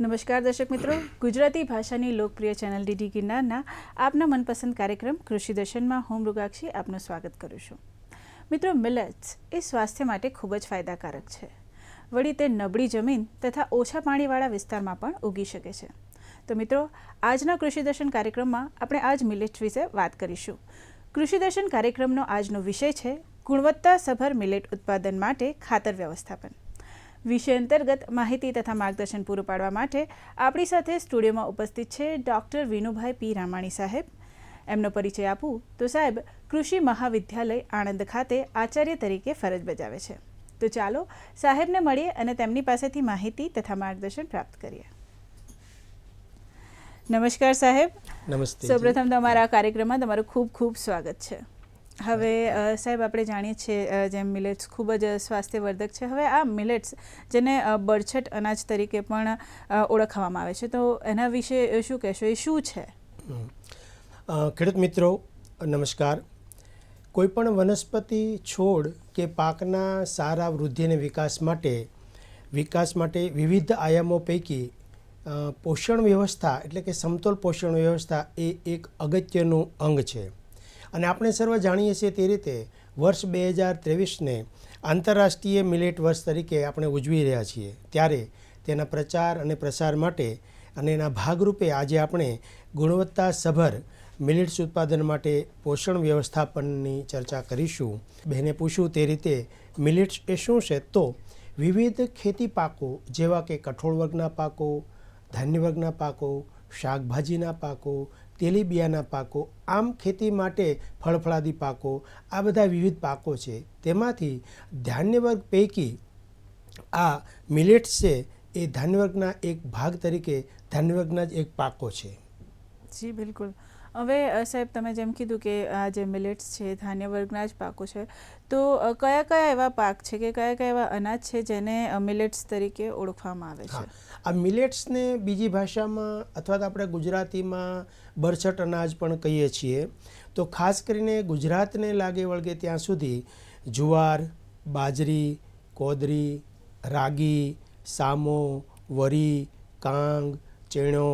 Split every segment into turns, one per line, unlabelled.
નમસ્કાર દર્શક મિત્રો, ગુજરાતી ભાષાની લોકપ્રિય ચેનલ ડીડી ગિરનારના આપના મનપસંદ કાર્યક્રમ કૃષિ દર્શનમાં હું મૃગાક્ષી આપનું સ્વાગત કરું છું. મિત્રો, મિલેટ્સ એ સ્વાસ્થ્ય માટે ખૂબ જ ફાયદાકારક છે. વળી તે નબળી જમીન તથા ઓછા પાણીવાળા વિસ્તારમાં પણ ઉગી શકે છે. તો મિત્રો, આજના કૃષિ દર્શન કાર્યક્રમમાં આપણે આજ મિલેટ્સ વિશે વાત કરીશું. કૃષિ દર્શન કાર્યક્રમનો આજનો વિષય છે ગુણવત્તાસભર મિલેટ ઉત્પાદન માટે ખાતર વ્યવસ્થાપન. વિષય અંતર્ગત માહિતી તથા માર્ગદર્શન પૂરું પાડવા માટે આપણી સાથે સ્ટુડિયોમાં ઉપસ્થિત છે ડૉક્ટર વિનુભાઈ પી રામાણી સાહેબ. એમનો પરિચય આપું તો સાહેબ કૃષિ મહાવિદ્યાલય આણંદ ખાતે આચાર્ય તરીકે ફરજ બજાવે છે. તો ચાલો સાહેબને મળીએ અને તેમની પાસેથી માહિતી તથા માર્ગદર્શન પ્રાપ્ત કરીએ. નમસ્કાર સાહેબ.
નમસ્તે.
સૌપ્રથમ તમારા કાર્યક્રમમાં તમારું ખૂબ ખૂબ સ્વાગત છે. હવે સાહેબ, આપણે જાણીએ છીએ જેમ મિલેટ્સ ખૂબ જ સ્વાસ્થ્યવર્ધક છે. હવે આ મિલેટ્સ જેને બરછટ અનાજ તરીકે પણ ઓળખવામાં આવે છે, તો એના વિશે શું કહેશો? એ શું છે?
ખેડૂત મિત્રો નમસ્કાર. કોઈપણ વનસ્પતિ, છોડ કે પાકના સારા વૃદ્ધિ અને વિકાસ માટે વિવિધ આયામો પૈકી પોષણ વ્યવસ્થા એટલે કે સમતોલ પોષણ વ્યવસ્થા એ એક અગત્યનું અંગ છે. અને આપણે સર્વ જાણીએ છીએ તે રીતે વર્ષ 2023ને આંતરરાષ્ટ્રીય મિલેટ વર્ષ તરીકે આપણે ઉજવી રહ્યા છીએ. ત્યારે તેના પ્રચાર અને પ્રસાર માટે અને એના ભાગરૂપે આજે આપણે ગુણવત્તાસભર મિલેટ્સ ઉત્પાદન માટે પોષણ વ્યવસ્થાપનની ચર્ચા કરીશું. બહેને પૂછ્યું તે રીતે મિલેટ્સ એ શું છે? તો વિવિધ ખેતી પાકો જેવા કે કઠોળ વર્ગના પાકો, ધાન્ય વર્ગના પાકો, શાકભાજીના પાકો, તેલીબિયાના પાકો, આમ ખેતી માટે ફળફળાદી પાકો, આ બધા વિવિધ પાકો છે. તેમાંથી ધાન્ય વર્ગ પૈકી આ મિલેટ્સ છે એ ધાન્ય વર્ગના એક ભાગ તરીકે ધાન્ય વર્ગના જ એક પાકો છે.
જી બિલકુલ. હવે સાહેબ, તમે જેમ કીધું કે આ જે મિલેટ્સ છે ધાન્ય વર્ગના જ પાકો છે, તો કયા કયા એવા પાક છે કે કયા કયા એવા અનાજ છે જેને મિલેટ્સ તરીકે ઓળખવામાં આવે છે?
આ મિલેટ્સને બીજી ભાષામાં અથવા તો આપણે ગુજરાતીમાં બરછટ અનાજ પણ કહીએ છીએ. તો ખાસ કરીને ગુજરાતને લાગે વળગે ત્યાં સુધી જુવાર, બાજરી, કોદરી, રાગી, સામો, વરી, કાંગ, ચેણો,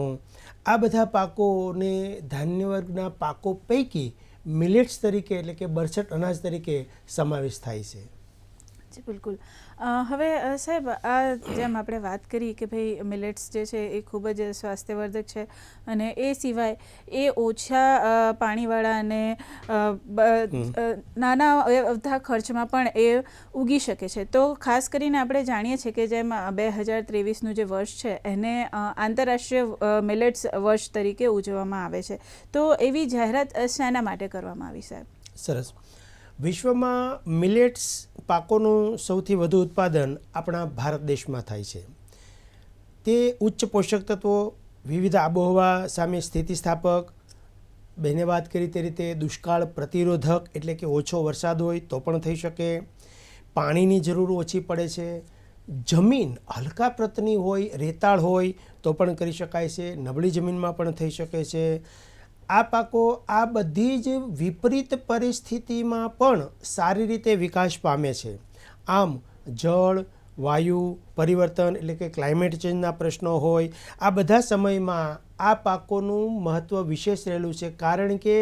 આ બધા પાકોને ધાન્ય વર્ગના પાકો પૈકી મિલેટ્સ તરીકે એટલે કે બરછટ અનાજ તરીકે સમાવેશ થાય છે.
જી બિલકુલ. હવે સાહેબ, આ જેમ આપણે વાત કરી કે ભાઈ મિલેટ્સ જે છે એ ખૂબ જ સ્વાસ્થ્યવર્ધક છે અને એ સિવાય એ ઓછા પાણીવાળા અને નાના અવધા ખર્ચમાં પણ એ ઉગી શકે છે. તો ખાસ કરીને આપણે જાણીએ છીએ કે જેમ 2023નું જે વર્ષ છે એને આંતરરાષ્ટ્રીય મિલેટ્સ વર્ષ તરીકે ઉજવવામાં આવે છે. તો એવી જાહેરાત શેના માટે કરવામાં આવી સાહેબ?
સરસ. વિશ્વમાં મિલેટ્સ પાકોનું સૌથી વધુ ઉત્પાદન આપણા ભારત દેશમાં થાય છે. તે ઉચ્ચ પોષક તત્વો, વિવિધ આબોહવા સામે સ્થિતિસ્થાપક, બહેને વાત કરી તે રીતે દુષ્કાળ પ્રતિરોધક એટલે કે ઓછો વરસાદ હોય તો પણ થઈ શકે, પાણીની જરૂર ઓછી પડે છે, જમીન હલકા પ્રતની હોય, રેતાળ હોય તો પણ કરી શકાય છે, નબળી જમીનમાં પણ થઈ શકે છે. આ પાકો આ બધી જ વિપરીત પરિસ્થિતિમાં પણ સારી રીતે વિકાસ પામે છે. આમ જળ, વાયુ પરિવર્તન એટલે કે ક્લાઇમેટ ચેન્જના પ્રશ્નો હોય, આ બધા સમયમાં આ પાકોનું મહત્ત્વ વિશેષ રહેલું છે. કારણ કે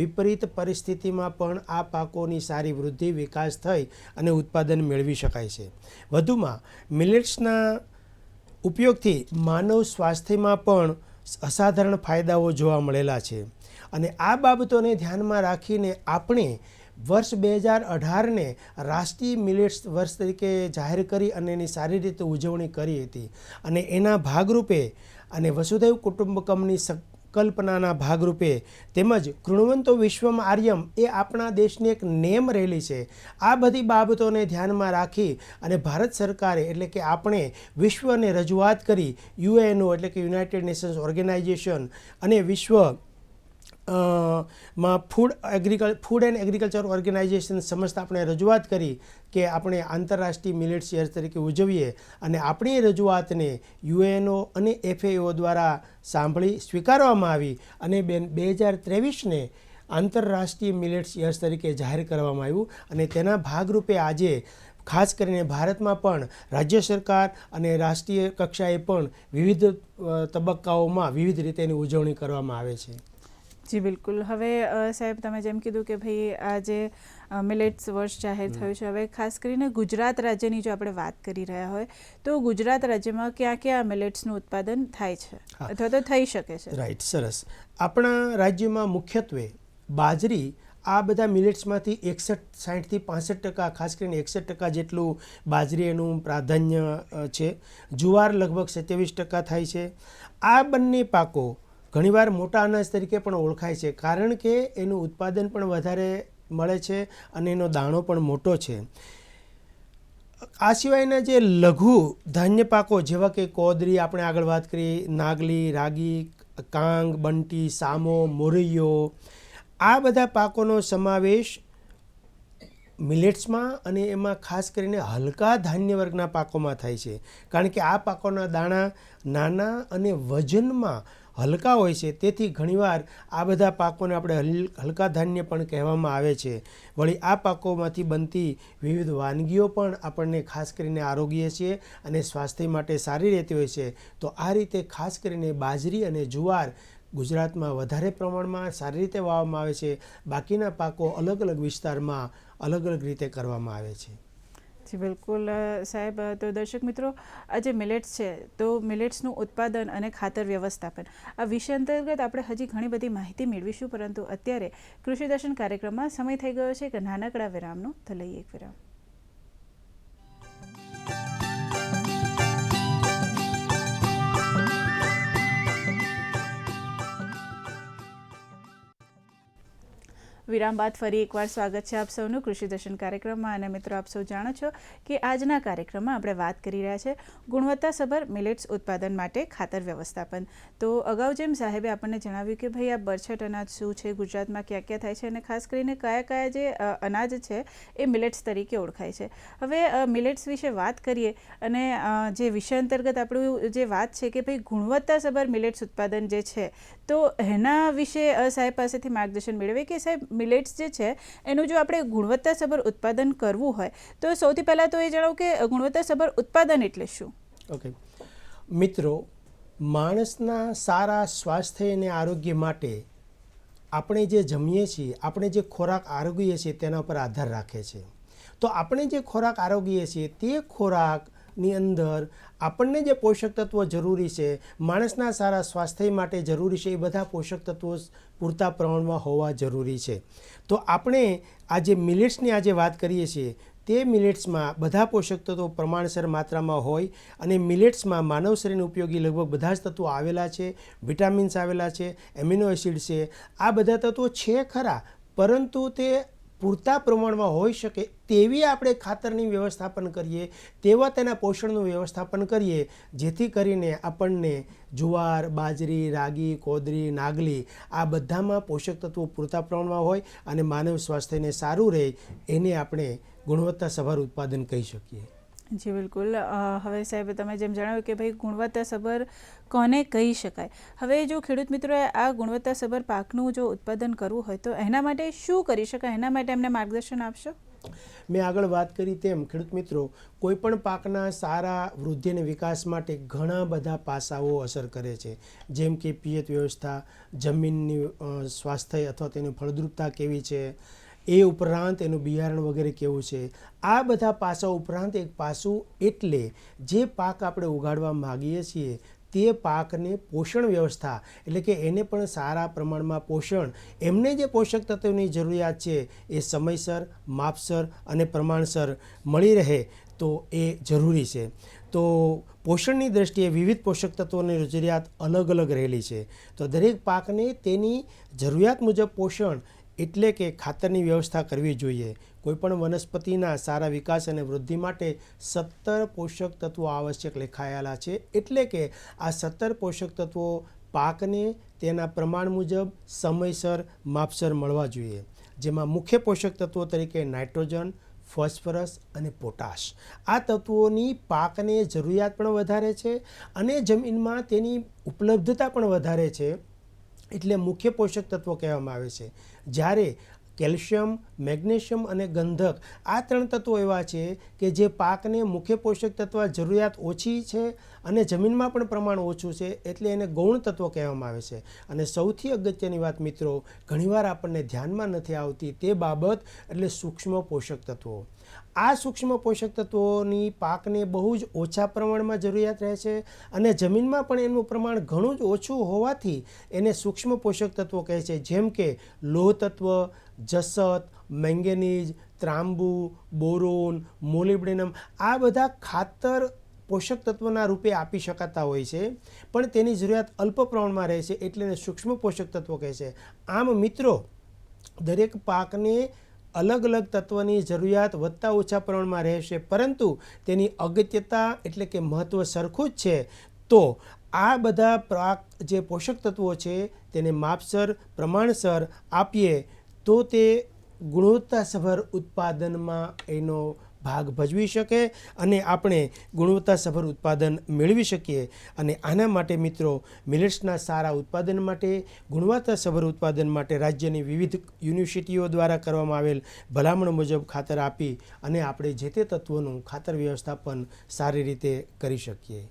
વિપરીત પરિસ્થિતિમાં પણ આ પાકોની સારી વૃદ્ધિ, વિકાસ થઈ અને ઉત્પાદન મેળવી શકાય છે. વધુમાં મિલેટ્સના ઉપયોગથી માનવ સ્વાસ્થ્યમાં પણ અસાધારણ ફાયદાઓ જોવા મળેલા છે. અને આ બાબતોને ધ્યાનમાં રાખીને આપણે વર્ષ 2018ને રાષ્ટ્રીય મિલેટ્સ વર્ષ તરીકે જાહેર કરી અને એની સારી રીતે ઉજવણી કરી હતી. અને એના ભાગરૂપે અને વસુધૈવ કુટુંબકમની સંકલ્પનાના ભાગરૂપે તેમજ કૃણવંતો વિશ્વમાં આર્યમ એ આપણા દેશની એક નેમ રહેલી છે. આ બધી બાબતોને ધ્યાનમાં રાખી અને ભારત સરકારે એટલે કે આપણે વિશ્વને રજૂઆત કરી. યુએનઓ એટલે કે યુનાઇટેડ નેશન્સ ઓર્ગેનાઇઝેશન અને વિશ્વ માં ફૂડ એન્ડ એગ્રીકલ્ચર ઓર્ગેનાઇઝેશન સમસ્ત આપણે રજૂઆત કરી કે આપણે આંતરરાષ્ટ્રીય મિલેટ્સ યર તરીકે ઉજવીએ. અને આપણી રજૂઆતને યુએનઓ અને FAO દ્વારા સાંભળી સ્વીકારવામાં આવી અને 2023ને આંતરરાષ્ટ્રીય મિલેટ્સ યર્સ તરીકે જાહેર કરવામાં આવ્યું. અને તેના ભાગરૂપે આજે ખાસ કરીને ભારતમાં પણ રાજ્ય સરકાર અને રાષ્ટ્રીય કક્ષાએ પણ વિવિધ તબક્કાઓમાં વિવિધ રીતે એની ઉજવણી કરવામાં આવે છે.
જી બિલકુલ. હવે સાહેબ તમે જેમ કીધું કે ભાઈ આ જે મિલેટ્સ વર્ષ જાહેર થયું છે, હવે ખાસ કરીને ગુજરાત રાજ્યની જો આપણે વાત કરી રહ્યા હોય તો ગુજરાત રાજ્યમાં ક્યાં ક્યાં મિલેટ્સનું ઉત્પાદન થાય છે અથવા તો થઈ શકે છે?
રાઈટ, સરસ. આપણા રાજ્યમાં મુખ્યત્વે બાજરી આ બધા મિલેટ્સમાંથી 60થી 65%, ખાસ કરીને 61% જેટલું બાજરી એનું પ્રાધાન્ય છે. જુવાર લગભગ 27% થાય છે. આ બંને પાકો ઘણીવાર મોટા અનાજ તરીકે પણ ઓળખાય છે, કારણ કે એનું ઉત્પાદન પણ વધારે મળે છે અને એનો દાણો પણ મોટો છે. આ સિવાયના જે લઘુ ધાન્ય પાકો જેવા કે કોદરી, આપણે આગળ વાત કરી, નાગલી, રાગી, કાંગ, બંટી, સામો, મોરૈયો, આ બધા પાકોનો સમાવેશ મિલેટ્સમાં અને એમાં ખાસ કરીને હલકા ધાન્ય વર્ગના પાકોમાં થાય છે, કારણ કે આ પાકોના દાણા નાના અને વજનમાં હલકા હોય છે. તેથી ઘણીવાર આ બધા પાકોને આપણે હલકા ધાન્ય પણ કહેવામાં આવે છે. વળી આ પાકોમાંથી બનતી વિવિધ વાનગીઓ પણ આપણને ખાસ કરીને આરોગ્ય છે અને સ્વાસ્થ્ય માટે સારી રહેતી હોય છે. તો આ રીતે ખાસ કરીને બાજરી અને જુવાર ગુજરાતમાં વધારે પ્રમાણમાં સારી રીતે વાવવામાં આવે છે. બાકીના પાકો અલગ અલગ વિસ્તારમાં અલગ અલગ રીતે કરવામાં આવે છે.
જી બિલકુલ સાહેબ. તો દર્શક મિત્રો, આ જે મિલેટ્સ છે તો મિલેટ્સનું ઉત્પાદન અને ખાતર વ્યવસ્થાપન આ વિષય અંતર્ગત આપણે હજી ઘણી બધી માહિતી મેળવીશું, પરંતુ અત્યારે કૃષિ દર્શન કાર્યક્રમમાં સમય થઈ ગયો છે કે નાનકડા વિરામનો. તો લઈએ એક વિરામ. વિરામ બાદ ફરી એકવાર સ્વાગત છે આપ સૌનું કૃષિ દર્શન કાર્યક્રમમાં. અને મિત્રો, આપ સૌ જાણો છો કે આજના કાર્યક્રમમાં આપણે વાત કરી રહ્યા છે ગુણવત્તાસભર મિલેટ્સ ઉત્પાદન માટે ખાતર વ્યવસ્થાપન. તો અગાઉ જેમ સાહેબે આપણને જણાવ્યું કે ભાઈ આ બરછટ અનાજ શું છે, ગુજરાતમાં ક્યાં ક્યાં થાય છે અને ખાસ કરીને કયા કયા જે અનાજ છે એ મિલેટ્સ તરીકે ઓળખાય છે. હવે મિલેટ્સ વિશે વાત કરીએ અને જે વિષય અંતર્ગત આપણું જે વાત છે કે ભાઈ ગુણવત્તાસભર મિલેટ્સ ઉત્પાદન જે છે, તો એના વિશે સાહેબ પાસેથી માર્ગદર્શન મેળવે કે સાહેબ મિલેટ્સ જે છે એનું જો આપણે ગુણવત્તાસભર ઉત્પાદન કરવું હોય તો સૌથી પહેલાં તો એ જણાવો કે ગુણવત્તાસભર ઉત્પાદન એટલે શું?
ઓકે મિત્રો, માણસના સારા સ્વાસ્થ્ય અને આરોગ્ય માટે આપણે જે જમીએ છીએ, આપણે જે ખોરાક આરોગીએ છીએ તેના પર આધાર રાખે છે. તો આપણે જે ખોરાક આરોગીએ છીએ તે ખોરાકની અંદર આપણને જે પોષક તત્વો જરૂરી છે, માણસના સારા સ્વાસ્થ્ય માટે જરૂરી છે, એ બધા પોષક તત્વો પૂરતા પ્રમાણમાં હોવા જરૂરી છે. તો આપણે આજે મિલેટ્સની આજે વાત કરીએ છીએ તે મિલેટ્સમાં બધા પોષક તત્વો પ્રમાણસર માત્રામાં હોય અને મિલેટ્સમાં માનવ શરીરને ઉપયોગી લગભગ બધા જ તત્વો આવેલા છે. વિટામિન્સ આવેલા છે, એમિનો એસિડ છે, આ બધા તત્વો છે ખરા, પરંતુ તે પૂરતા પ્રમાણમાં હોઈ શકે તેવી આપણે ખાતરની વ્યવસ્થાપન કરીએ, તેવા તેના પોષણનું વ્યવસ્થાપન કરીએ, જેથી કરીને આપણને જુવાર, બાજરી, રાગી, કોદરી, નાગલી આ બધામાં પોષક તત્વો પૂરતા પ્રમાણમાં હોય અને માનવ સ્વાસ્થ્યને સારું રહે, એને આપણે ગુણવત્તાસભર ઉત્પાદન કહી શકીએ.
જી બિલકુલ. હવે સાહેબ તમે જેમ જણાવ્યું કે ભાઈ ગુણવત્તાસભર કોને કહી શકાય. હવે જો ખેડૂત મિત્રોએ આ ગુણવત્તાસભર પાકનું જો ઉત્પાદન કરવું હોય તો એના માટે શું કરી શકાય, એના માટે એમને માર્ગદર્શન આપશો?
મેં આગળ વાત કરી તેમ ખેડૂત મિત્રો, કોઈપણ પાકના સારા વૃદ્ધિ અને વિકાસ માટે ઘણા બધા પાસાઓ અસર કરે છે, જેમ કે પિયત વ્યવસ્થા, જમીનની સ્વાસ્થ્ય અથવા તેની ફળદ્રુપતા કેવી છે, એ ઉપરાંત એનું બિયારણ વગેરે કેવું છે. આ બધા પાસાઓ ઉપરાંત એક પાસું એટલે જે પાક આપણે ઉગાડવા માગીએ છીએ તે પાકને પોષણ વ્યવસ્થા, એટલે કે એને પણ સારા પ્રમાણમાં પોષણ, એમને જે પોષક તત્વોની જરૂરિયાત છે એ સમયસર, માપસર અને પ્રમાણસર મળી રહે તો એ જરૂરી છે. તો પોષણની દ્રષ્ટિએ વિવિધ પોષક તત્વોની જરૂરિયાત અલગ અલગ રહેલી છે. તો દરેક પાકને તેની જરૂરિયાત મુજબ પોષણ એટલે કે ખાતરની વ્યવસ્થા કરવી જોઈએ. કોઈપણ વનસ્પતિના સારા વિકાસ અને વૃદ્ધિ માટે 17 પોષક તત્વો આવશ્યક લખાયેલા છે. એટલે કે આ 17 પોષક તત્વો પાકને તેના પ્રમાણ મુજબ સમયસર, માપસર મળવા જોઈએ. જેમાં મુખ્ય પોષક તત્વો તરીકે નાઇટ્રોજન, ફોસ્ફરસ અને પોટાશ, આ તત્વોની પાકને જરૂરિયાત પણ વધારે છે અને જમીનમાં તેની ઉપલબ્ધતા પણ વધારે છે, એટલે મુખ્ય પોષક તત્વો કહેવામાં આવે છે. જ્યારે કેલ્શિયમ, મેગ્નેશિયમ અને ગંધક આ 3 તત્વો એવા છે કે જે પાકને મુખ્ય પોષક તત્વ જરૂરિયાત ઓછી છે અને જમીનમાં પણ પ્રમાણ ઓછું છે, એટલે એને ગૌણ તત્વો કહેવામાં આવે છે. અને સૌથી અગત્યની વાત મિત્રો, ઘણીવાર આપણને ધ્યાનમાં નથી આવતી તે બાબત એટલે સૂક્ષ્મ પોષક તત્વો. આ સૂક્ષ્મ પોષક તત્વોની પાકને બહુ જ ઓછા પ્રમાણમાં જરૂરિયાત રહે છે અને જમીનમાં પણ એનું પ્રમાણ ઘણું જ ઓછું હોવાથી એને સૂક્ષ્મ પોષક તત્વો કહે છે. જેમ કે લોહ તત્વ, જસત, મેંગેનીઝ, ત્રાંબુ, બોરોન, મોલિબ્ડેનમ આ બધા ખાતર પોષક તત્વના રૂપે આપી શકાતા હોય છે, પણ તેની જરૂરિયાત અલ્પ પ્રમાણમાં રહે છે, એટલે એને સૂક્ષ્મ પોષક તત્વો કહે છે. આમ મિત્રો, દરેક પાકને અલગ અલગ તત્વની જરૂરિયાત વધતા ઓછા પ્રમાણમાં રહેશે, પરંતુ તેની અગત્યતા એટલે કે મહત્ત્વ સરખું જ છે. તો આ બધા પાક જે પોષક તત્વો છે તેને માપસર, પ્રમાણસર આપીએ તો તે ગુણવત્તાસભર ઉત્પાદનમાં એનો ભાગ ભજવી શકે અને આપણે ગુણવત્તાસભર ઉત્પાદન મેળવી શકીએ. અને આના માટે મિત્રો, મિલેટ્સના સારા ઉત્પાદન માટે, ગુણવત્તાસભર ઉત્પાદન માટે રાજ્યની વિવિધ યુનિવર્સિટીઓ દ્વારા કરવામાં આવેલ ભલામણ મુજબ ખાતર આપી અને આપણે જે તે તત્વોનું ખાતર વ્યવસ્થાપન સારી રીતે કરી શકીએ.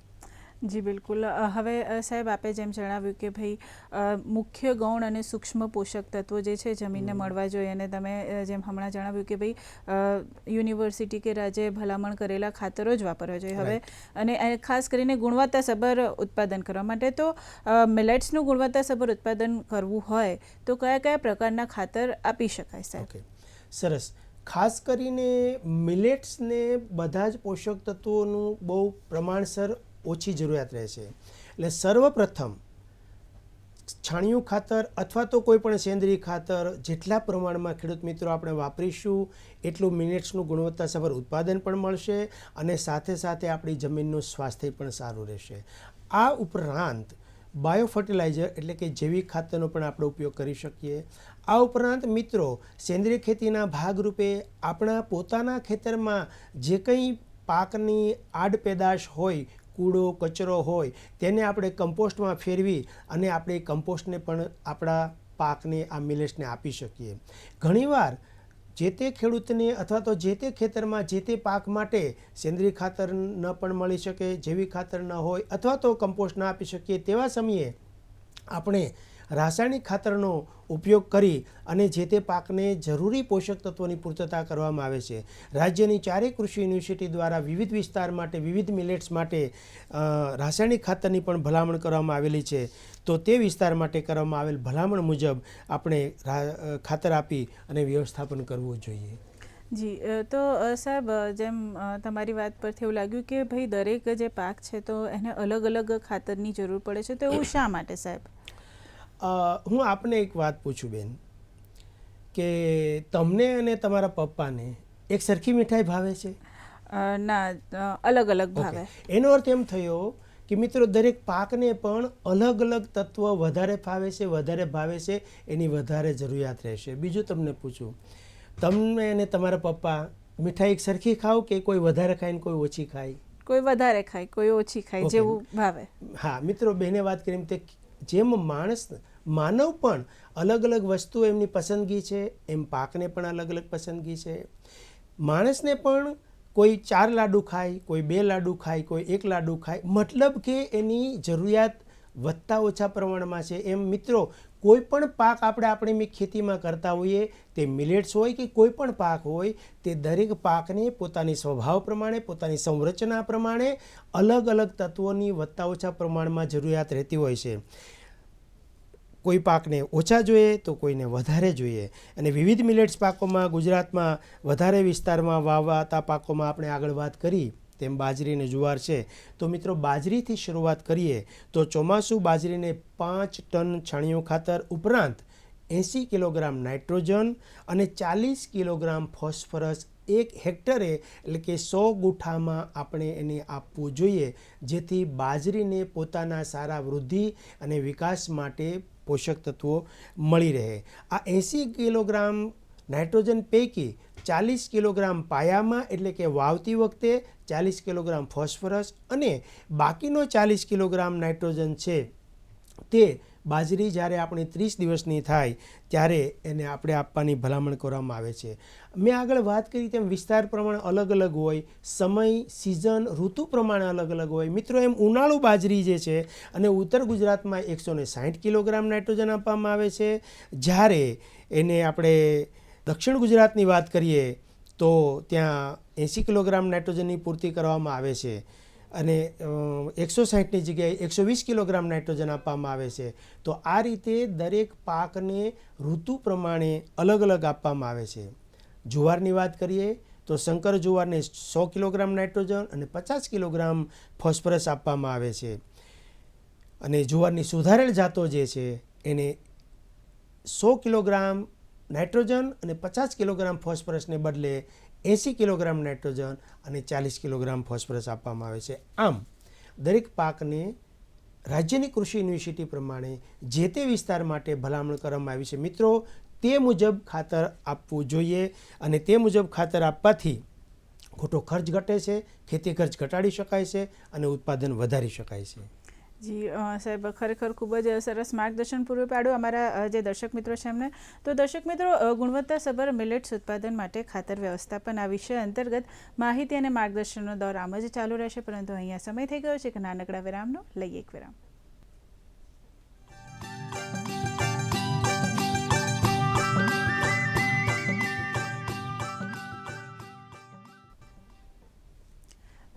જી બિલકુલ. હવે સાહેબ, આપે જેમ જણાવ્યું કે ભાઈ મુખ્ય ગૌણ અને સૂક્ષ્મ પોષક તત્વો જે છે જમીનને મળવા જોઈએ, અને તમે જેમ હમણાં જણાવ્યું કે ભાઈ યુનિવર્સિટી કે રાજ્યે ભલામણ કરેલા ખાતરો જ વાપરવા જોઈએ હવે, અને ખાસ કરીને ગુણવત્તાસભર ઉત્પાદન કરવા માટે. તો મિલેટ્સનું ગુણવત્તાસભર ઉત્પાદન કરવું હોય તો કયા કયા પ્રકારના ખાતર આપી શકાય સાહેબ?
ઓકે, સરસ. ખાસ કરીને મિલેટ્સને બધા જ પોષક તત્વોનું બહુ પ્રમાણસર ઓછી જરૂરિયાત રહે છે. એટલે સર્વપ્રથમ છાણિયું ખાતર અથવા તો કોઈ પણ સેન્દ્રીય ખાતર જેટલા પ્રમાણમાં ખેડૂત મિત્રો આપણે વાપરીશું એટલું મિલેટ્સનું ગુણવત્તાસભર ઉત્પાદન પણ મળશે અને સાથે સાથે આપણી જમીનનું સ્વાસ્થ્ય પણ સારું રહેશે. આ ઉપરાંત બાયો ફર્ટિલાઇઝર એટલે કે જૈવિક ખાતરનો પણ આપણે ઉપયોગ કરી શકીએ. આ ઉપરાંત મિત્રો, સેન્દ્રીય ખેતીના ભાગરૂપે આપણા પોતાના ખેતરમાં જે કંઈ પાકની આડપેદાશ હોય, કૂડો કચરો હોય, તેને આપણે કમ્પોસ્ટમાં ફેરવી અને આપણે કમ્પોસ્ટને પણ આપણા પાકને આ મિલેટ્સને આપી શકીએ. ઘણીવાર જે તે ખેડૂતને અથવા તો જે તે ખેતરમાં જે તે પાક માટે સેન્દ્રીય ખાતર ન પણ મળી શકે, જૈવિક ખાતર ન હોય અથવા તો કમ્પોસ્ટ ના આપી શકીએ, તેવા સમયે આપણે રાસાયણિક ખાતરનો ઉપયોગ કરી અને જે તે પાકને જરૂરી પોષક તત્વોની પૂર્તતા કરવામાં આવે છે. રાજ્યની 4 કૃષિ યુનિવર્સિટી દ્વારા વિવિધ વિસ્તાર માટે, વિવિધ મિલેટ્સ માટે રાસાયણિક ખાતરની પણ ભલામણ કરવામાં આવેલી છે. તો તે વિસ્તાર માટે કરવામાં આવેલ ભલામણ મુજબ આપણે ખાતર આપી અને વ્યવસ્થાપન કરવું જોઈએ.
જી, તો સાહેબ, જેમ તમારી વાત પરથી એવું લાગ્યું કે ભાઈ દરેક જે પાક છે તો એને અલગ અલગ ખાતરની જરૂર પડે છે, તો એવું શા માટે સાહેબ?
હું આપને એક વાત પૂછું બેન, કે તમને અને તમારા પપ્પાને એક સરખી મીઠાઈ ભાવે છે?
ના, અલગ અલગ ભાવે.
એનો અર્થ એમ થયો કે મિત્રો, દરેક પાકને પણ અલગ અલગ તત્વ વધારે ફાવે છે, વધારે ભાવે છે, એની વધારે જરૂરિયાત રહેશે. બીજું તમને પૂછું, તમને અને તમારા પપ્પા મીઠાઈ એક સરખી ખાવ કે કોઈ વધારે ખાય ને કોઈ ઓછી ખાય?
કોઈ વધારે ખાય, કોઈ ઓછી ખાય, જેવું ભાવે.
હા મિત્રો, બેને વાત કરી તે જેમ માનવ પણ અલગ અલગ વસ્તુ એમની પસંદગી છે, એમ પાકને પણ અલગ અલગ પસંદગી છે. માણસને પણ કોઈ 4 લાડુ ખાય, કોઈ 2 લાડુ ખાય, કોઈ 1 લાડુ ખાય, મતલબ કે એની જરૂરિયાત વધતા ઓછા પ્રમાણમાં છે. એમ મિત્રો, કોઈ પણ પાક આપણે આપણી ખેતીમાં કરતા હોઈએ, તે મિલેટ્સ હોય કે કોઈ પણ પાક હોય, તે દરેક પાકને પોતાની સ્વભાવ પ્રમાણે, પોતાની સંરચના પ્રમાણે અલગ અલગ તત્વોની વધતા ઓછા પ્રમાણમાં જરૂરિયાત રહેતી હોય છે. કોઈ પાકને ઓછા જોઈએ તો કોઈને વધારે જોઈએ. અને વિવિધ મિલેટ્સ પાકોમાં ગુજરાતમાં વધારે વિસ્તારમાં વાવવાતા પાકોમાં આપણે આગળ વાત કરી તેમ બાજરી અને જુવાર છે. તો મિત્રો, બાજરીથી શરૂઆત કરીએ તો ચોમાસું બાજરીને 5 ટન છાણિયું ખાતર ઉપરાંત 80 કિલોગ્રામ નાઇટ્રોજન અને 40 કિલોગ્રામ ફોસ્ફરસ 1 હેક્ટરે એટલે કે 100 ગુઠામાં આપણે એને આપવું જોઈએ, જેથી બાજરીને પોતાના સારા વૃદ્ધિ અને વિકાસ માટે પોષક તત્વો મળી રહે. આ 80 કિલોગ્રામ નાઇટ્રોજન પૈકી 40 કિલોગ્રામ પાયામાં એટલે કે વાવતી વખતે, 40 કિલોગ્રામ ફોસ્ફરસ અને બાકીનો 40 કિલોગ્રામ નાઇટ્રોજન છે તે બાજરી જ્યારે આપણી 30 દિવસની થાય ત્યારે એને આપણે આપવાની ભલામણ કરવામાં આવે છે. મેં આગળ વાત કરી તેમ વિસ્તાર પ્રમાણે અલગ અલગ હોય, સમય, સિઝન, ઋતુ પ્રમાણે અલગ અલગ હોય. મિત્રો, એમ ઉનાળુ બાજરી જે છે અને ઉત્તર ગુજરાતમાં 160 કિલોગ્રામ નાઇટ્રોજન આપવામાં આવે છે, જ્યારે એને આપણે દક્ષિણ ગુજરાતની વાત કરીએ તો ત્યાં 80 કિલોગ્રામ નાઇટ્રોજનની પૂર્તિ કરવામાં આવે છે અને 160ની જગ્યાએ 120 કિલોગ્રામ નાઇટ્રોજન આપવામાં આવે છે. તો આ રીતે દરેક પાકને ઋતુ પ્રમાણે અલગ અલગ આપવામાં આવે છે. જુવારની વાત કરીએ તો શંકર જુવારને 100 કિલોગ્રામ નાઇટ્રોજન અને 50 કિલોગ્રામ ફોસ્ફરસ આપવામાં આવે છે. અને જુવારની સુધારેલ જાતો જે છે એને 100 કિલોગ્રામ નાઇટ્રોજન અને 50 કિલોગ્રામ ફોસ્ફરસને બદલે 80 કિલોગ્રામ નાઇટ્રોજન અને 40 કિલોગ્રામ ફોસ્ફરસ આપવામાં આવે છે. આમ દરેક પાકને રાજ્યની કૃષિ યુનિવર્સિટી પ્રમાણે જે તે વિસ્તાર માટે ભલામણ કરવામાં આવી છે. મિત્રો, તે મુજબ ખાતર આપવું જોઈએ અને તે મુજબ ખાતર આપવાથી ખોટો ખર્ચ ઘટે છે, ખેતી ખર્ચ ઘટાડી શકાય છે અને ઉત્પાદન વધારી શકાય છે.
જી સાહેબ, ખરેખર ખૂબ જ સરસ માર્ગદર્શન પૂરું પાડ્યું અમારા જે દર્શક મિત્રો છે એમને. તો દર્શક મિત્રો, ગુણવત્તાસભર મિલેટ્સ ઉત્પાદન માટે ખાતર વ્યવસ્થાપન આ વિષય અંતર્ગત માહિતી અને માર્ગદર્શનનો દોર આમ જ ચાલુ રહેશે, પરંતુ અહીંયા સમય થઈ ગયો છે કે નાનકડા વિરામનો લઈએ એક વિરામ.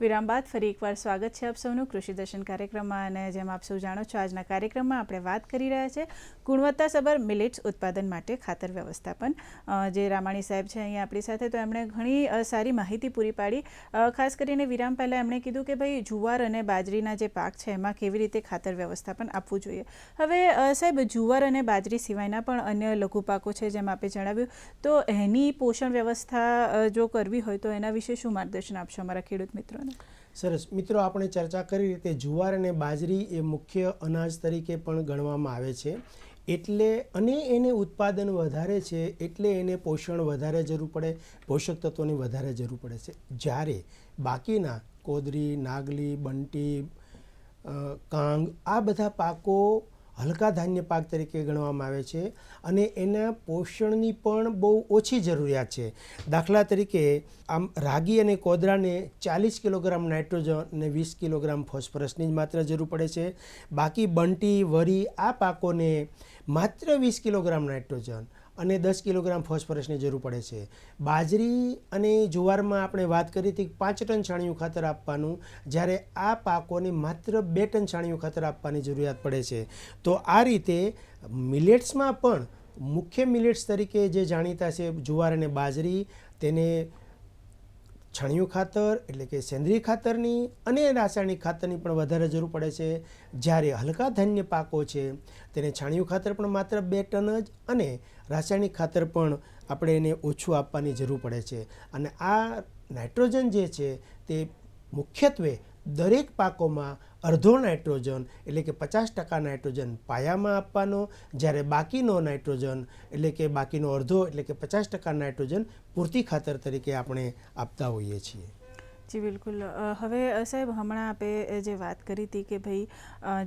વિરામ બાદ ફરી એકવાર સ્વાગત છે આપ સૌનું કૃષિ દર્શન કાર્યક્રમમાં. અને જેમ આપ સૌ જાણો છો, આજના કાર્યક્રમમાં આપણે વાત કરી રહ્યા છે ગુણવત્તાસભર મિલેટ્સ ઉત્પાદન માટે ખાતર વ્યવસ્થાપન. જે રામાણી સાહેબ છે અહીંયા આપણી સાથે, તો એમણે ઘણી સારી માહિતી પૂરી પાડી. ખાસ કરીને વિરામ પહેલાં એમણે કીધું કે ભાઈ જુવાર અને બાજરીના જે પાક છે એમાં કેવી રીતે ખાતર વ્યવસ્થાપન આપવું જોઈએ. હવે સાહેબ, જુવાર અને બાજરી સિવાયના પણ અન્ય લઘુ પાકો છે જેમ આપે જણાવ્યું, તો એની પોષણ વ્યવસ્થા જો કરવી હોય તો એના વિશે શું માર્ગદર્શન આપશો અમારા ખેડૂત મિત્રોને?
સરસ. મિત્રો, આપણે ચર્ચા કરી રીતે જુવાર અને બાજરી એ મુખ્ય અનાજ તરીકે પણ ગણવામાં આવે છે. એટલે અને એને ઉત્પાદન વધારે છે એટલે એને પોષણ વધારે જરૂર પડે, પોષક તત્વોની વધારે જરૂર પડે છે. જ્યારે બાકીના કોદરી, નાગલી, બંટી, કાંગ આ બધા પાકો હલકા ધાન્ય પાક તરીકે ગણવામાં આવે છે અને એના પોષણની પણ બહુ ઓછી જરૂરિયાત છે. દાખલા તરીકે આમ રાગી અને કોદરાને 40 કિલોગ્રામ નાઇટ્રોજન અને 20 કિલોગ્રામ ફોસ્ફરસની જ માત્ર જરૂર પડે છે. બાકી બંટી, વરી આ પાકોને માત્ર 20 કિલોગ્રામ નાઇટ્રોજન અને 10 કિલોગ્રામ ફોસ્ફરસની જરૂર પડે છે. બાજરી અને જુવારમાં આપણે વાત કરી હતી 5 ટન છાણિયું ખાતર આપવાનું, જ્યારે આ પાકોને માત્ર 2 ટન છાણિયું ખાતર આપવાની જરૂરિયાત પડે છે. તો આ રીતે મિલેટ્સમાં પણ મુખ્ય મિલેટ્સ તરીકે જે જાણીતા છે જુવાર અને બાજરી, તેને છાણિયું ખાતર એટલે કે સેન્દ્રિય ખાતરની અને રાસાયણિક ખાતરની પણ વધારે જરૂર પડે છે. જ્યારે હલકા ધાન્ય પાકો છે તેને છાણિયું ખાતર પણ માત્ર 2 ટન જ અને રાસાયણિક ખાતર પણ આપણે એને ઓછું આપવાની જરૂર પડે છે. અને આ નાઇટ્રોજન જે છે તે મુખ્યત્વે દરેક પાકોમાં અડધો નાઇટ્રોજન એટલે કે 50% નાઇટ્રોજન પાયામાં આપવાનો, જ્યારે બાકીનો નાઇટ્રોજન એટલે કે બાકીનો અડધો એટલે કે 50% નાઇટ્રોજન પૂરતી ખાતર તરીકે આપણે આપતા હોઈએ છીએ.
જી બિલકુલ. હવે સાહેબ, હમણાં આપે જે વાત કરી હતી કે ભાઈ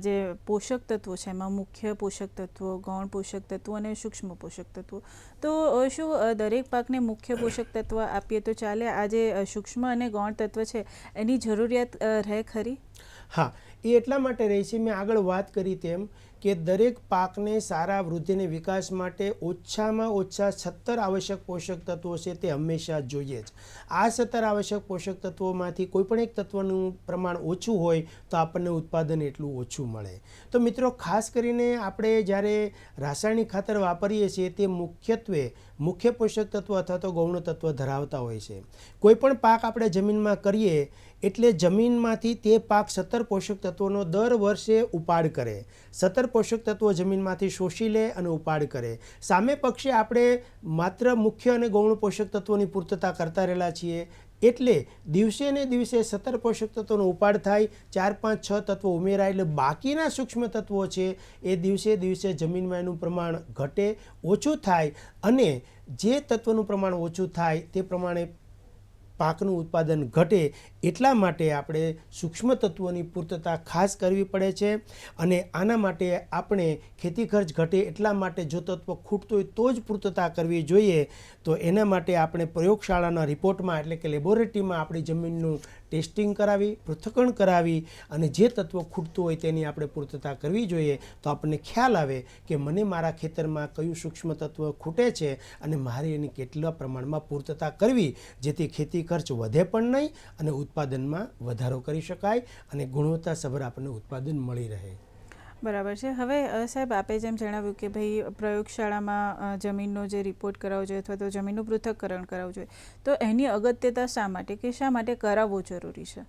જે પોષક તત્વો છે એમાં મુખ્ય પોષક તત્વો, ગૌણ પોષક તત્વો અને સૂક્ષ્મ પોષક તત્વો, તો શું દરેક પાકને મુખ્ય પોષક તત્વ આપીએ તો ચાલે? આ જે સૂક્ષ્મ અને ગૌણ તત્વ છે એની જરૂરિયાત રહે ખરી?
હા, એ એટલા માટે રહી છે, મેં આગળ વાત કરી તેમ કે દરેક પાકને સારા વૃદ્ધિ અને વિકાસ માટે ઓછામાં ઓછા 17 આવશ્યક પોષક તત્વો છે તે હંમેશા જોઈએ જ. આ 17 આવશ્યક પોષક તત્વોમાંથી કોઈપણ એક તત્વનું પ્રમાણ ઓછું હોય તો આપણને ઉત્પાદન એટલું ઓછું મળે. તો મિત્રો, ખાસ કરીને આપણે જ્યારે રાસાયણિક ખાતર વાપરીએ છીએ તે મુખ્યત્વે મુખ્ય પોષક તત્વ અથવા તો ગૌણ તત્વ ધરાવતા હોય છે. કોઈપણ પાક આપણે જમીનમાં કરીએ એટલે જમીનમાંથી તે પાક 17 પોષક તત્વોનો દર વર્ષે ઉપાડ કરે, 17 પોષક તત્વો જમીનમાંથી શોષી લે અને ઉપાડ કરે. સામે પક્ષે આપણે માત્ર મુખ્ય અને ગૌણ પોષક તત્વોની પૂર્તતા કરતા રહેલા છીએ. એટલે દિવસે ને દિવસે 17 પોષક તત્વોનો ઉપાડ થાય, 4, 5, 6 તત્વો ઉમેરાય એટલે બાકીના સૂક્ષ્મ તત્વો છે એ દિવસે દિવસે જમીનમાં એનું પ્રમાણ ઘટે, ઓછું થાય અને જે તત્વનું પ્રમાણ ઓછું થાય તે પ્રમાણે પાકનું ઉત્પાદન ઘટે એટલા માટે આપણે સૂક્ષ્મ તત્વોની પૂર્તતા ખાસ કરવી પડે છે. અને આના માટે આપણે ખેતી ખર્ચ ઘટે એટલા માટે જો તત્વ ખૂટતું હોય તો જ પૂર્તતા કરવી જોઈએ. તો એના માટે આપણે પ્રયોગશાળાના રિપોર્ટમાં એટલે કે લેબોરેટરીમાં આપણી જમીનનું ટેસ્ટિંગ કરાવી, પૃથ્થકરણ કરાવી અને જે તત્વ ખૂટતું હોય તેની આપણે પૂર્તતા કરવી જોઈએ. તો આપણને ખ્યાલ આવે કે મને મારા ખેતરમાં કયું સૂક્ષ્મ તત્વ ખૂટે છે અને મારે એની કેટલા પ્રમાણમાં પૂર્તતા કરવી, જેથી ખેતી ખર્ચ વધે પણ નહીં અને ઉત્પાદનમાં વધારો કરી શકાય અને ગુણવત્તાસભર આપણને ઉત્પાદન મળી રહે.
બરાબર છે. હવે સાહેબ, આપે જેમ જણાવ્યું કે ભાઈ પ્રયોગશાળામાં જમીનનો જે રિપોર્ટ કરાવવો જોઈએ અથવા તો જમીનનું પૃથ્થકરણ કરાવવું જોઈએ, તો એની અગત્યતા શા માટે કે શા માટે કરાવવું જરૂરી છે?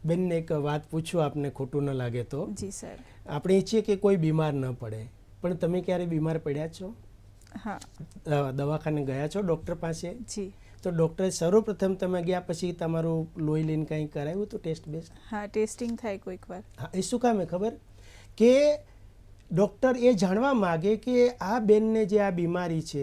બેનને એક વાત પૂછું, આપને ખોટું ન લાગે તો.
જી સાહેબ.
આપણે ઈચ્છીએ કે કોઈ બીમાર ન પડે, પણ તમે ક્યારે બીમાર પડ્યા છો?
હા.
દવાખાને ગયા છો ડૉક્ટર પાસે?
જી.
તો ડૉક્ટરે સર્વપ્રથમ તમે ગયા પછી તમારું લોહી લઈને કંઈ કરાવ્યું તો ટેસ્ટ બેસ્ટ?
હા, ટેસ્ટિંગ થાય કોઈક વાર.
હા, એ શું કામે ખબર? કે ડૉક્ટર એ જાણવા માગે કે આ બેનને જે આ બીમારી છે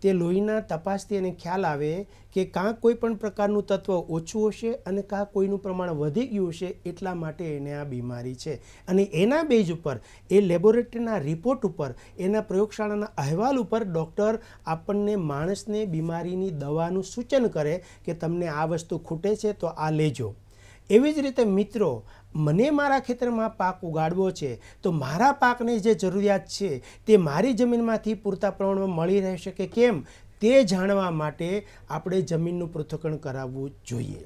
તે લોહીના તપાસથી એને ખ્યાલ આવે કે કાં કોઈ પણ પ્રકારનું તત્વ ઓછું હશે અને કાં કોઈનું પ્રમાણ વધી ગયું હશે, એટલા માટે એને આ બીમારી છે. અને એના બેઝ ઉપર, એ લેબોરેટરીના રિપોર્ટ ઉપર, એના પ્રયોગશાળાના અહેવાલ ઉપર ડૉક્ટર આપણને માણસને બીમારીની દવાનું સૂચન કરે કે તમને આ વસ્તુ ખૂટે છે તો આ લેજો. એવી જ રીતે મિત્રો, મને મારા ખેતરમાં પાક ઉગાડવો છે તો મારા પાકની જે જરૂરિયાત છે તે મારી જમીનમાંથી પૂરતા પ્રમાણમાં મળી રહેશે કે કેમ, તે જાણવા માટે આપણે જમીનનું પૃથ્થકરણ કરાવવું જોઈએ.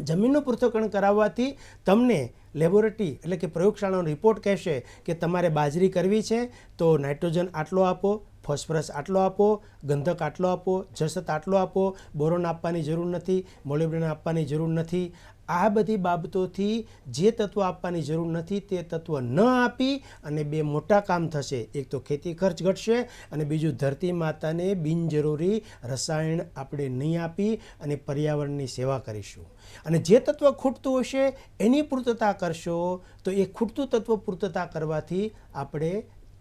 જમીનનું પૃથ્થકરણ કરાવવાથી તમને લેબોરેટરી એટલે કે પ્રયોગશાળાનો રિપોર્ટ કહેશે કે તમારે બાજરી કરવી છે તો નાઇટ્રોજન આટલો આપો, ફોસ્ફરસ આટલો આપો, ગંધક આટલો આપો, જસત આટલો આપો, બોરોન આપવાની જરૂર નથી, મોલિબ્ડેનમ આપવાની જરૂર નથી. આ બધી બાબતોથી જે તત્વ આપવાની જરૂર નથી તે તત્વ ન આપી અને બે મોટા કામ થશે. એક તો ખેતી ખર્ચ ઘટશે અને બીજું ધરતી માતાને બિનજરૂરી રસાયણ આપણે નહીં આપી અને પર્યાવરણની સેવા કરીશું. અને જે તત્વ ખૂટતું હશે એની પૂર્તતા કરશો તો એ ખૂટતું તત્વ પૂર્તતા કરવાથી આપણે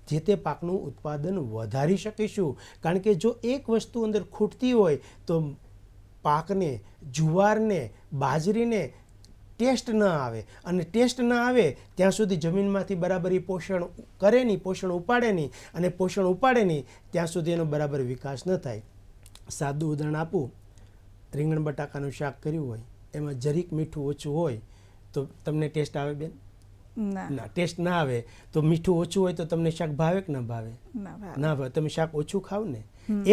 જે તે પાકનું ઉત્પાદન વધારી શકીશું. કારણ કે જો એક વસ્તુ અંદર ખૂટતી હોય તો પાકને, જુવારને, બાજરીને ટેસ્ટ ન આવે અને ટેસ્ટ ન આવે ત્યાં સુધી જમીનમાંથી બરાબર પોષણ કરે નહીં, પોષણ ઉપાડે નહીં અને પોષણ ઉપાડે નહીં ત્યાં સુધી એનો બરાબર વિકાસ ન થાય. સાદું ઉદાહરણ આપું, રીંગણ બટાકાનું શાક કર્યું હોય, એમાં જરીક મીઠું ઓછું હોય તો તમને ટેસ્ટ આવે બેન? ના, ટેસ્ટ ના આવે. તો મીઠું ઓછું હોય તો તમને શાક ભાવે કે ન ભાવે? ના ભાવે. તમે શાક ઓછું ખાવ ને.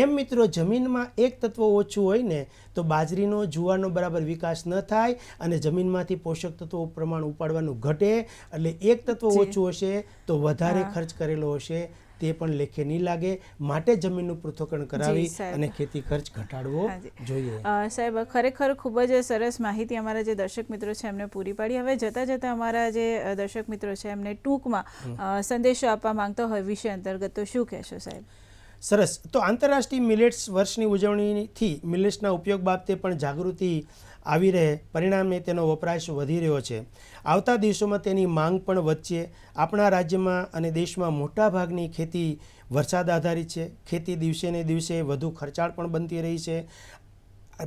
એમ મિત્રો, જમીનમાં એક તત્વ ઓછું હોય ને તો બાજરીનો, જુવારનો બરાબર વિકાસ ન થાય અને જમીનમાંથી પોષક તત્વો પ્રમાણ ઉપાડવાનું ઘટે. એટલે એક તત્વ ઓછું હશે તો વધારે ખર્ચ કરેલો હશે તે પણ લેખે નહીં લાગે. માટે જમીનનું પૃથ્થકરણ કરાવી અને ખેતી ખર્ચ ઘટાડવો જોઈએ.
સાહેબ, ખરેખર ખૂબ જ સરસ માહિતી અમારા જે દર્શક મિત્રો છે એમને પૂરી પાડી. હવે જતાં જતાં અમારા જે દર્શક મિત્રો છે એમને ટૂંકમાં સંદેશો આપવા માંગતો હોય વિષય અંતર્ગત તો શું કહેશો સાહેબ?
સરસ. તો આંતરરાષ્ટ્રીય મિલેટ્સ વર્ષની ઉજવણીથી મિલેટ્સના ઉપયોગ બાબતે પણ જાગૃતિ આવી રહે, પરિણામે તેનો વપરાશ વધી રહ્યો છે. આવતા દિવસોમાં તેની માંગ પણ વધશે. આપણા રાજ્યમાં અને દેશમાં મોટાભાગની ખેતી વરસાદ આધારિત છે. ખેતી દિવસે ને દિવસે વધુ ખર્ચાળ પણ બનતી રહી છે.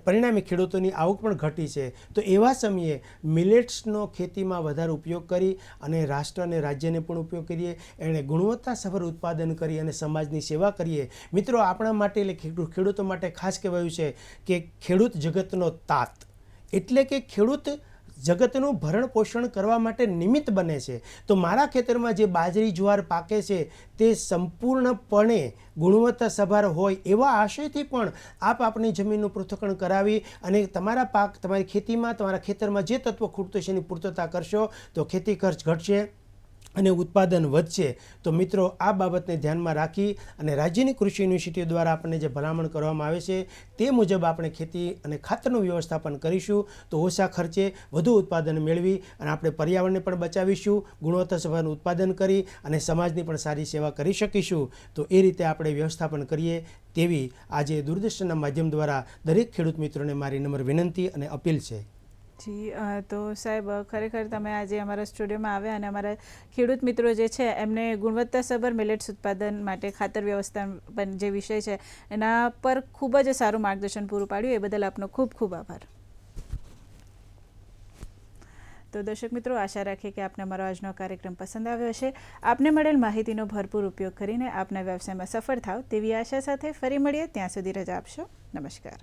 પરિણામે ખેડૂતોની આવક પણ ઘટી છે. તો એવા સમયે મિલેટ્સનો ખેતીમાં વધારે ઉપયોગ કરી અને રાષ્ટ્ર અને રાજ્યને પણ ઉપયોગ કરીએ, એણે ગુણવત્તાસભર ઉત્પાદન કરી અને સમાજની સેવા કરીએ. મિત્રો, આપણા માટે એટલે ખેડૂતો માટે ખાસ કહેવાયું છે કે ખેડૂત જગતનો તાત, એટલે કે ખેડૂત જગતનું ભરણ પોષણ કરવા માટે નિમિત્ત બને છે. તો મારા ખેતરમાં જે બાજરી, જુવાર પાકે છે તે સંપૂર્ણપણે ગુણવત્તાસભર હોય એવા આશયથી પણ આપ આપણી જમીનનું પૃથ્થકરણ કરાવી અને તમારા પાક, તમારી ખેતીમાં, તમારા ખેતરમાં જે તત્વ ખૂટતું છે એની પૂર્તતા કરશો તો ખેતી ખર્ચ ઘટશે અને ઉત્પાદન વધશે. તો મિત્રો, આ બાબતને ધ્યાનમાં રાખી અને રાજ્યની કૃષિ યુનિવર્સિટીઓ દ્વારા આપણને જે ભલામણ કરવામાં આવે છે તે મુજબ આપણે ખેતી અને ખાતરનું વ્યવસ્થાપન કરીશું તો ઓછા ખર્ચે વધુ ઉત્પાદન મેળવી અને આપણે પર્યાવરણને પણ બચાવીશું, ગુણવત્તાસભર ઉત્પાદન કરી અને સમાજની પણ સારી સેવા કરી શકીશું. તો એ રીતે આપણે વ્યવસ્થાપન કરીએ તેવી આજે દૂરદર્શનના માધ્યમ દ્વારા દરેક ખેડૂત મિત્રોને મારી નમ્ર વિનંતી અને અપીલ છે.
જી તો સાહેબ ખરેખર તમે આજે અમારા સ્ટુડિયોમાં આવ્યા અને અમારા ખેડૂત મિત્રો જે છે એમને ગુણવત્તાસભર મિલેટ્સ ઉત્પાદન માટે ખાતર વ્યવસ્થાપન જે વિષય છે એના પર ખૂબ જ સારું માર્ગદર્શન પૂરું પાડ્યું. એ બદલ આપનો ખૂબ ખૂબ આભાર. તો દર્શક મિત્રો, આશા રાખીએ કે આપને અમારો આજનો કાર્યક્રમ પસંદ આવ્યો હશે. આપને મળેલ માહિતીનો ભરપૂર ઉપયોગ કરીને આપના વ્યવસાયમાં સફળ થાવ તેવી આશા સાથે ફરી મળીએ. ત્યાં સુધી રજા આપશો. નમસ્કાર.